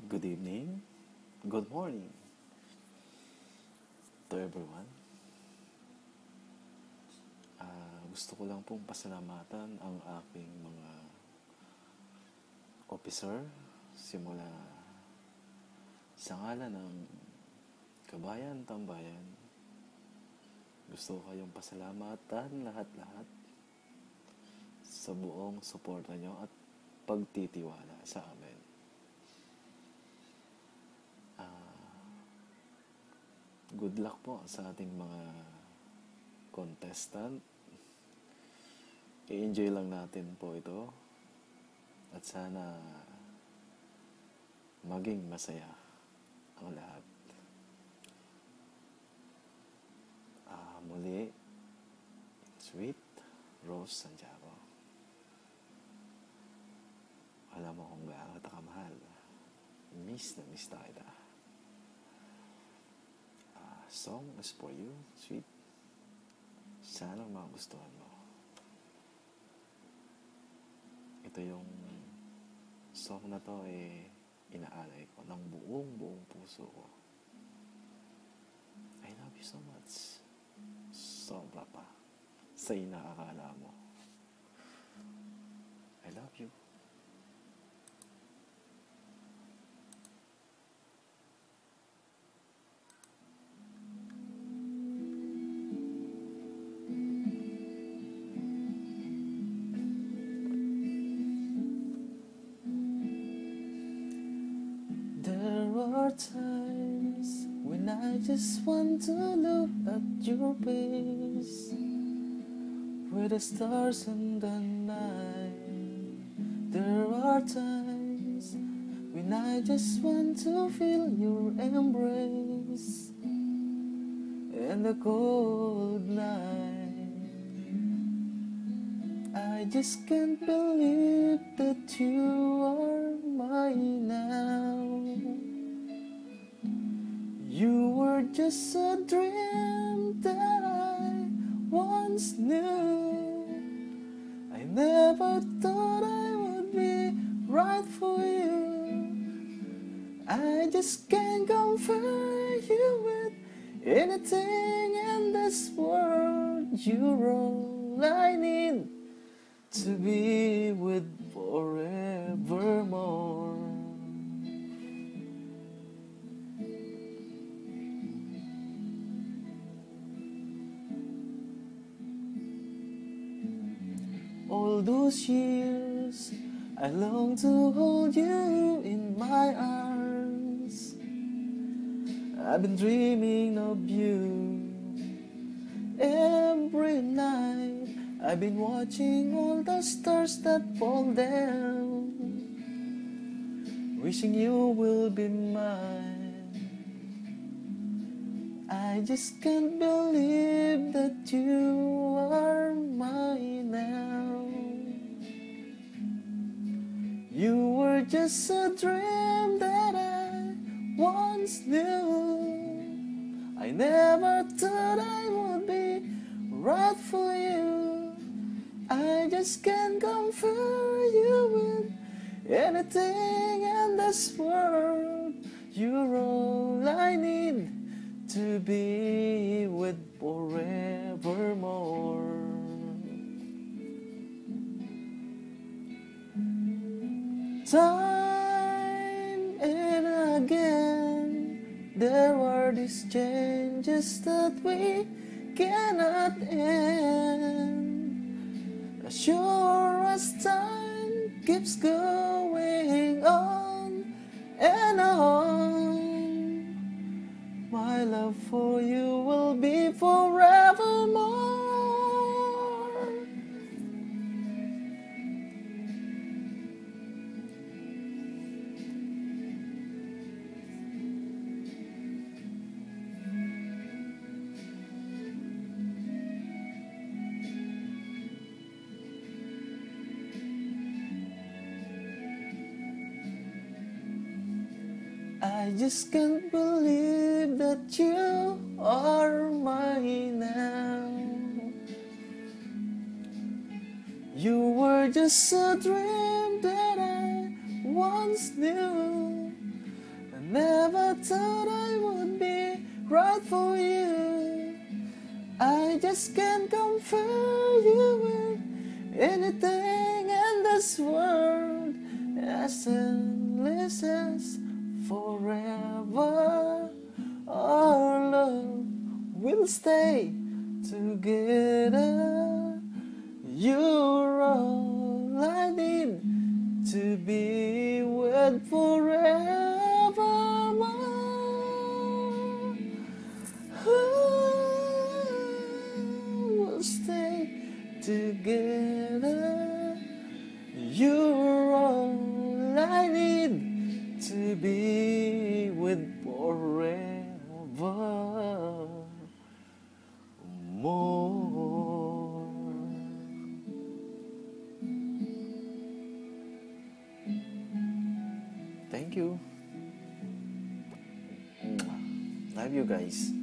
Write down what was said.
Good evening, good morning to everyone. Gusto ko lang pong pasalamatan ang aking mga officer simula sa ngalan ng Kabayan Tambayan. Gusto ko kayong pasalamatan lahat-lahat sa buong suporta nyo at pagtitiwala sa amin. Good luck po sa ating mga contestant. I-enjoy lang natin po ito at sana maging masaya ang lahat. Muli, Sweet Rose Santiago. Alam mo kung gaano kita kamahal. Miss na miss na kita. Song is for you, sweet. Sana magustuhan mo. Ito yung song na to inaalay ko ng buong puso ko. I love you so much. Sobra pa sa inaakala mo. I love you. Times when I just want to look at your face with the stars in the night. There are times when I just want to feel your embrace in the cold night. I just can't believe that you are mine now. You were just a dream that I once knew. I never thought I would be right for you. I just can't compare you with anything in this world. You're all I need to be with forevermore. All those years, I long to hold you in my arms. I've been dreaming of you every night. I've been watching all the stars that fall down, wishing you will be mine. I just can't believe that you are mine now. You were just a dream that I once knew. I never thought I would be right for you. I just can't compare you with anything in this world. You're all I need to be with forevermore. Time and again, there are these changes that we cannot end. As sure as time keeps going on and on, my love for you will be forevermore. I just can't believe that you are mine now. You were just a dream that I once knew. just can't compare you with anything in this world. As endless as forever, our love will stay together. You're all I need to be with forevermore. We'll stay together. You're all I need to be with forevermore. Thank you. Love you guys.